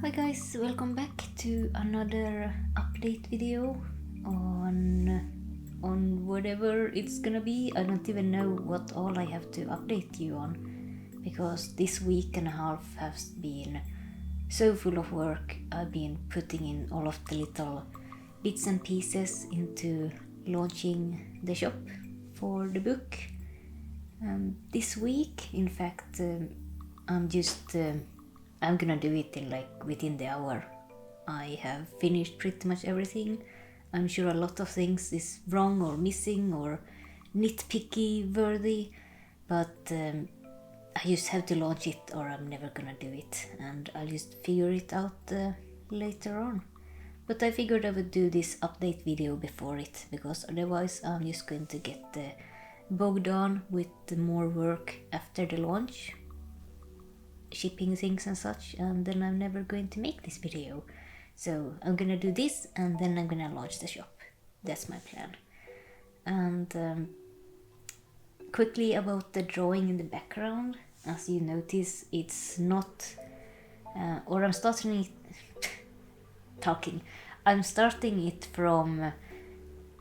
Hi guys, welcome back to another update video on whatever it's gonna be. I don't even know what all I have to update you on, because this week and a half has been so full of work. I've been putting in all of the little bits and pieces into launching the shop for the book. This week, in fact, I'm gonna do it in within the hour. I have finished pretty much everything. I'm sure a lot of things is wrong or missing or nitpicky worthy, but I just have to launch it or I'm never gonna do it, and I'll just figure it out later on. But I figured I would do this update video before it, because otherwise I'm just going to get bogged down with more work after the launch, shipping things and such, and then I'm never going to make this video. So I'm gonna do this and then I'm gonna launch the shop. That's my plan. And quickly about the drawing in the background, as you notice, it's not I'm starting it from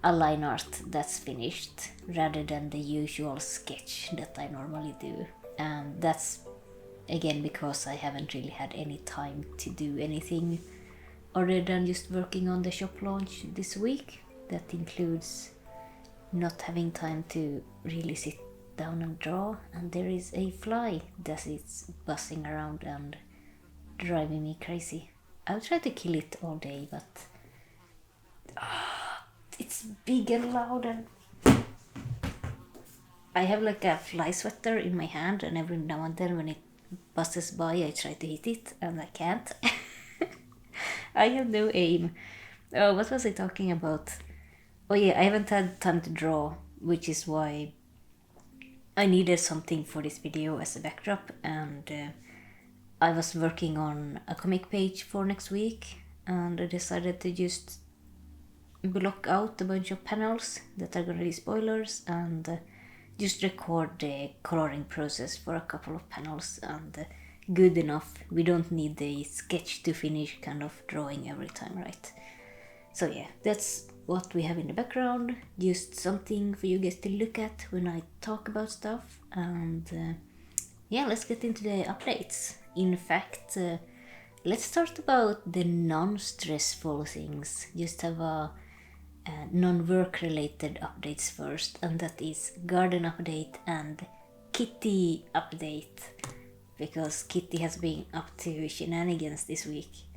a line art that's finished rather than the usual sketch that I normally do, and that's again because I haven't really had any time to do anything other than just working on the shop launch this week. That includes not having time to really sit down and draw, and there is a fly that is buzzing around and driving me crazy. I'll try to kill it all day, but it's big and loud, and I have like a fly sweater in my hand, and every now and then when it buzzes by I try to hit it and I can't. I have no aim. Oh, what was I talking about? Oh yeah, I haven't had time to draw, which is why I needed something for this video as a backdrop, and I was working on a comic page for next week, and I decided to just block out a bunch of panels that are gonna be spoilers and just record the coloring process for a couple of panels, and good enough. We don't need the sketch to finish kind of drawing every time, right? So yeah, that's what we have in the background, just something for you guys to look at when I talk about stuff. And yeah, let's get into the updates. In fact, let's start about the non-stressful things. Just have a non-work related updates first, and that is garden update and Kitty update, because Kitty has been up to shenanigans this week.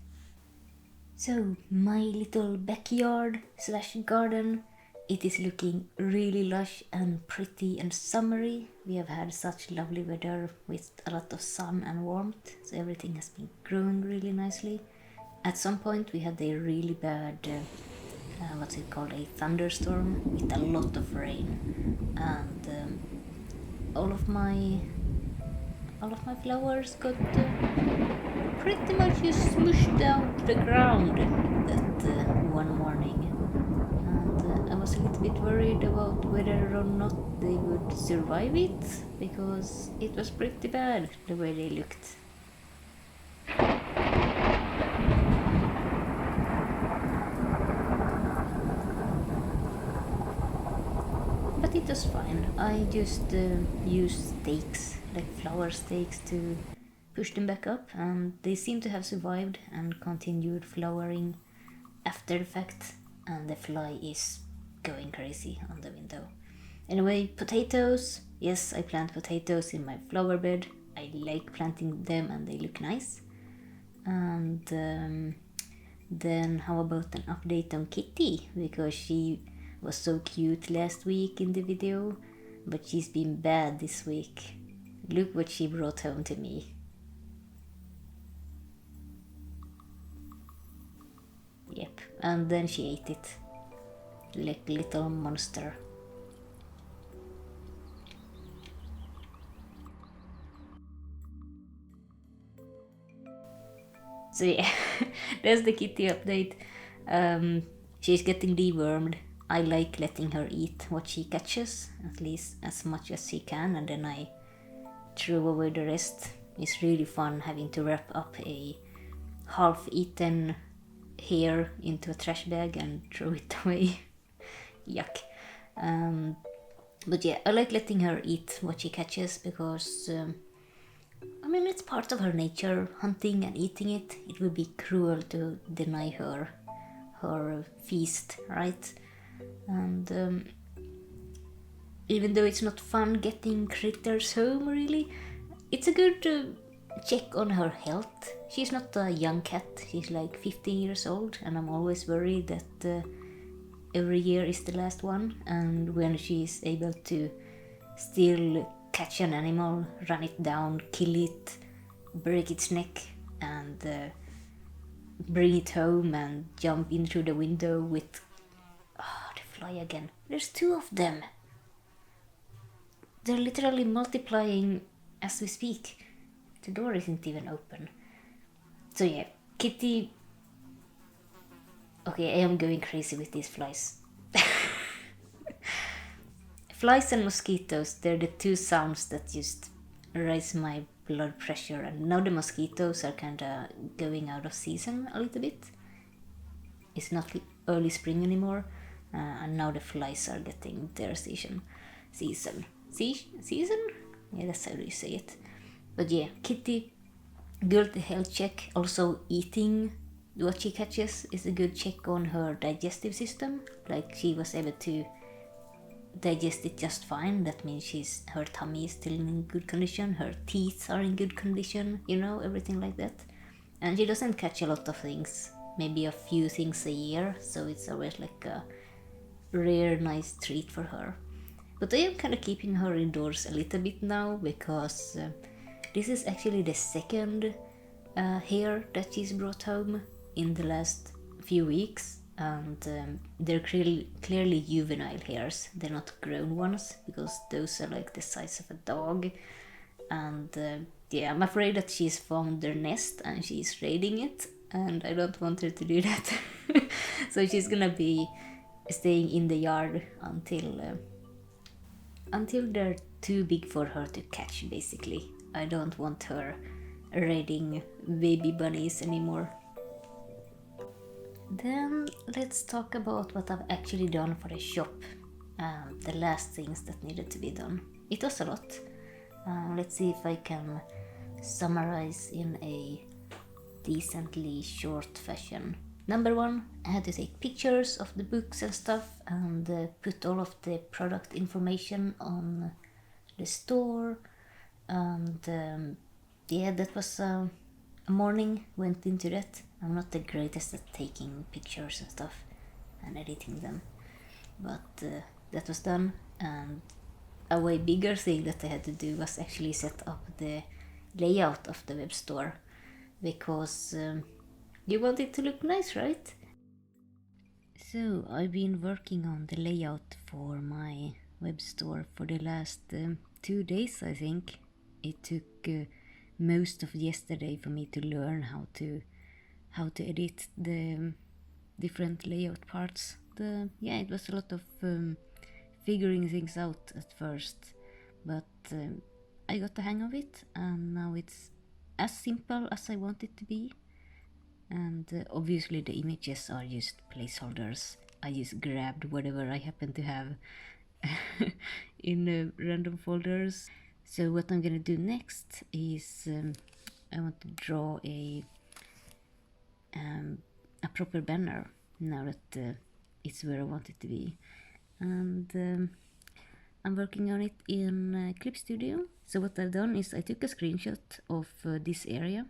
So my little backyard slash garden, it is looking really lush and pretty and summery. We have had such lovely weather with a lot of sun and warmth, so everything has been growing really nicely. At some point we had a really bad what's it called, a thunderstorm with a lot of rain, and all of my flowers got pretty much just smushed down to the ground that one morning, and I was a little bit worried about whether or not they would survive it, because it was pretty bad the way they looked. But it was fine. I just used stakes, like flower stakes, to push them back up, and they seem to have survived and continued flowering after the fact, and the fly is going crazy on the window. Anyway, potatoes. Yes, I plant potatoes in my flower bed. I like planting them and they look nice. And then how about an update on Kitty, because she was so cute last week in the video, but she's been bad this week. Look what she brought home to me. Yep, and then she ate it like a little monster. So yeah, that's the Kitty update. She's getting dewormed. I like letting her eat what she catches, at least as much as she can, and then I throw away the rest. It's really fun having to wrap up a half-eaten hair into a trash bag and throw it away. Yuck. But yeah, I like letting her eat what she catches because I mean, it's part of her nature, hunting and eating it. It would be cruel to deny her her feast, right? And even though it's not fun getting critters home, really, it's a good check on her health. She's not a young cat, she's like 15 years old, and I'm always worried that every year is the last one, and when she's able to still catch an animal, run it down, kill it, break its neck, and bring it home and jump in through the window with... Oh, the fly again. There's 2 of them. They're literally multiplying as we speak. The door isn't even open. So yeah, Kitty... Okay, I am going crazy with these flies. Flies and mosquitoes, they're the 2 sounds that just raise my blood pressure, and now the mosquitoes are kinda going out of season a little bit. It's not early spring anymore, and now the flies are getting their season? Season? Yeah, that's how you say it. But yeah, Kitty, good health check. Also, eating what she catches is a good check on her digestive system. Like, she was able to digest it just fine. That means her tummy is still in good condition, her teeth are in good condition, you know, everything like that. And she doesn't catch a lot of things, maybe a few things a year, so it's always like a rare nice treat for her. But I am kind of keeping her indoors a little bit now, because this is actually the second hare that she's brought home in the last few weeks, and they're clearly juvenile hares. They're not grown ones, because those are like the size of a dog. And yeah, I'm afraid that she's found their nest and she's raiding it, and I don't want her to do that. So she's gonna be staying in the yard until they're too big for her to catch, basically. I don't want her raiding baby bunnies anymore. Then let's talk about what I've actually done for the shop. The last things that needed to be done. It was a lot. Let's see if I can summarize in a decently short fashion. Number 1, I had to take pictures of the books and stuff, and put all of the product information on the store. And yeah, that was a morning went into that. I'm not the greatest at taking pictures and stuff and editing them, but that was done. And a way bigger thing that I had to do was actually set up the layout of the web store, because you want it to look nice, right? So I've been working on the layout for my web store for the last 2 days, I think. It took most of yesterday for me to learn how to edit the different layout parts. Yeah, it was a lot of figuring things out at first, but I got the hang of it, and now it's as simple as I want it to be. And obviously the images are just placeholders. I just grabbed whatever I happen to have in random folders. So what I'm gonna do next is I want to draw a proper banner now that it's where I want it to be, and I'm working on it in Clip Studio. So what I've done is I took a screenshot of this area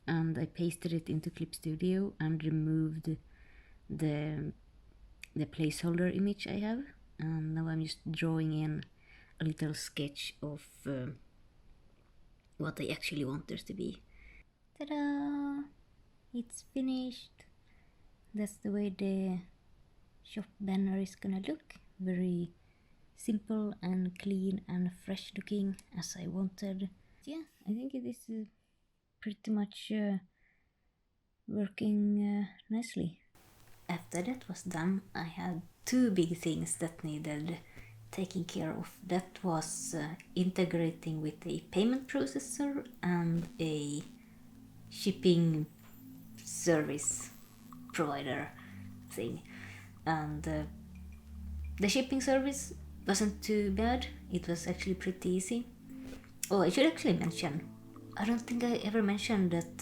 and I pasted it into Clip Studio and removed the placeholder image I have, and now I'm just drawing in a little sketch of what I actually want there to be. Ta-da! It's finished. That's the way the shop banner is gonna look. Very simple and clean and fresh looking, as I wanted. Yeah, I think it is pretty much working nicely. After that was done, I had 2 big things that needed taking care of. That was integrating with a payment processor and a shipping service provider thing, and the shipping service wasn't too bad. It was actually pretty easy. Oh, I should actually mention, I don't think I ever mentioned that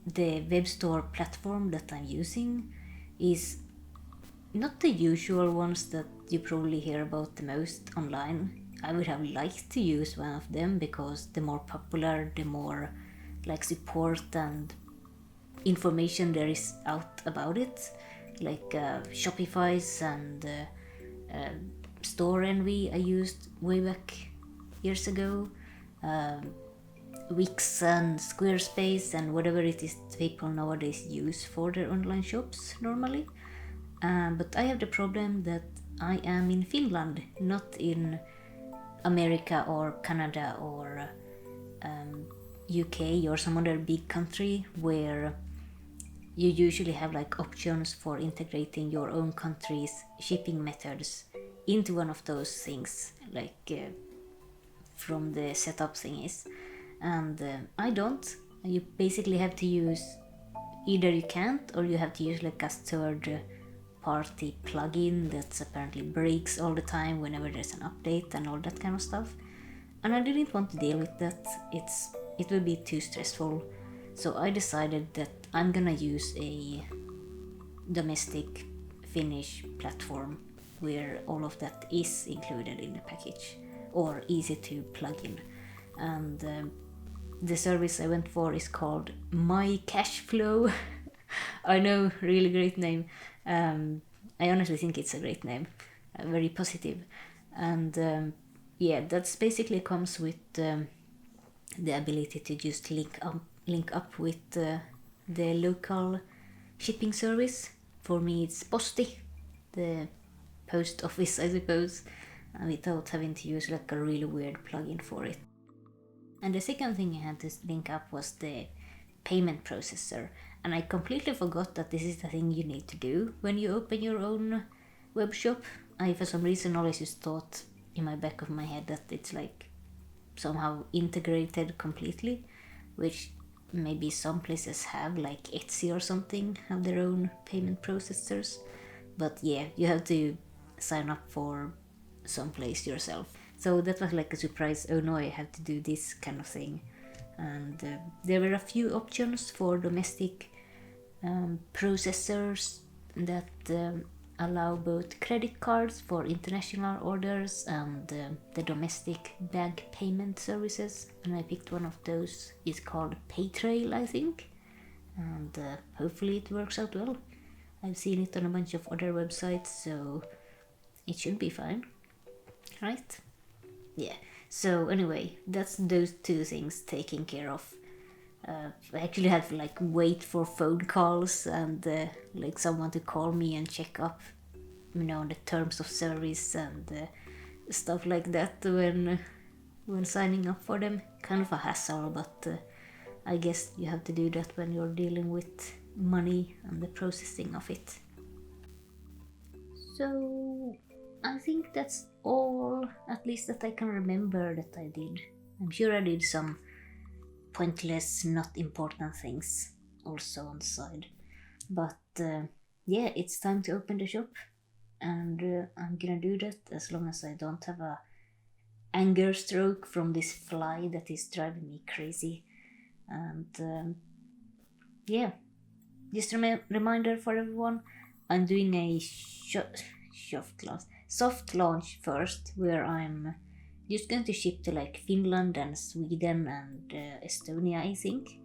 the web store platform that I'm using is not the usual ones that you probably hear about the most online. I would have liked to use one of them because the more popular, the more like support and information there is out about it, like Shopify's and Store Envy I used way back years ago, Wix and Squarespace and whatever it is people nowadays use for their online shops normally. But I have the problem that I am in Finland, not in America or Canada or UK or some other big country where you usually have like options for integrating your own country's shipping methods into one of those things, like from the setup thingies. And I don't. You basically have to use, either you can't or you have to use like a third party plugin that apparently breaks all the time whenever there's an update and all that kind of stuff. And I didn't want to deal with that. It would be too stressful. So I decided that I'm gonna use a domestic Finnish platform where all of that is included in the package or easy to plug in. And the service I went for is called My Cash Flow. I know, really great name. I honestly think it's a great name, very positive. And yeah, that's basically comes with the ability to just link up with the local shipping service. For me, it's Posti, the post office, I suppose, without having to use like a really weird plugin for it. And the second thing I had to link up was the payment processor. And I completely forgot that this is the thing you need to do when you open your own web shop. I, for some reason, always just thought in my back of my head that it's like somehow integrated completely, which maybe some places have, like Etsy or something, have their own payment processors. But yeah, you have to sign up for some place yourself. So that was like a surprise. Oh no, I have to do this kind of thing. And there were a few options for domestic processors that allow both credit cards for international orders and the domestic bag payment services. And I picked one of those. It's called Paytrail, I think. And hopefully it works out well. I've seen it on a bunch of other websites, so it should be fine. Right? Yeah. So anyway, that's those two things taken care of. I actually had to like wait for phone calls and like someone to call me and check up, the terms of service and stuff like that when signing up for them. Kind of a hassle, but I guess you have to do that when you're dealing with money and the processing of it. So I think that's all, at least that I can remember that I did. I'm sure I did some pointless, not important things also on the side. But yeah, it's time to open the shop, and I'm gonna do that as long as I don't have a anger stroke from this fly that is driving me crazy. And yeah, just a reminder for everyone, I'm doing a soft launch first, where I'm just going to ship to like Finland and Sweden and Estonia, I think,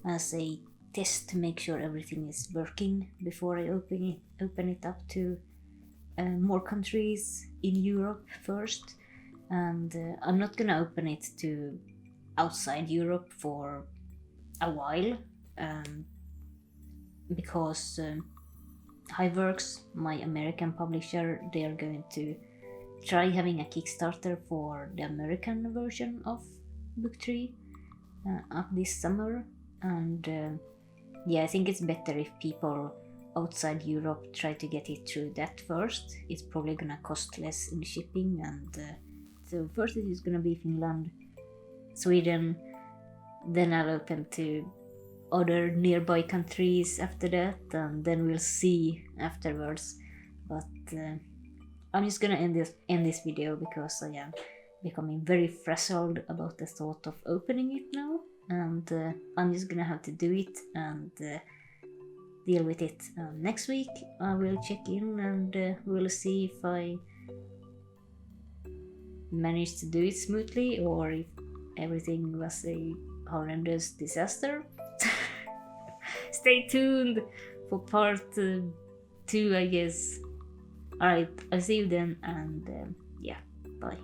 as a test to make sure everything is working before I open it up to more countries in Europe first. And I'm not gonna open it to outside Europe for a while, because Hiveworks, my American publisher, they are going to try having a Kickstarter for the American version of Book 3 up this summer. And yeah, I think it's better if people outside Europe try to get it through that first. It's probably gonna cost less in shipping, and so first it is gonna be Finland, Sweden, then I'll open to other nearby countries after that, and then we'll see afterwards. But I'm just gonna end this video because I am becoming very frazzled about the thought of opening it now, and I'm just gonna have to do it and deal with it. Next week I will check in and we'll see if I managed to do it smoothly or if everything was a horrendous disaster. Stay tuned for part 2, I guess. Alright, I'll see you then, and yeah, bye.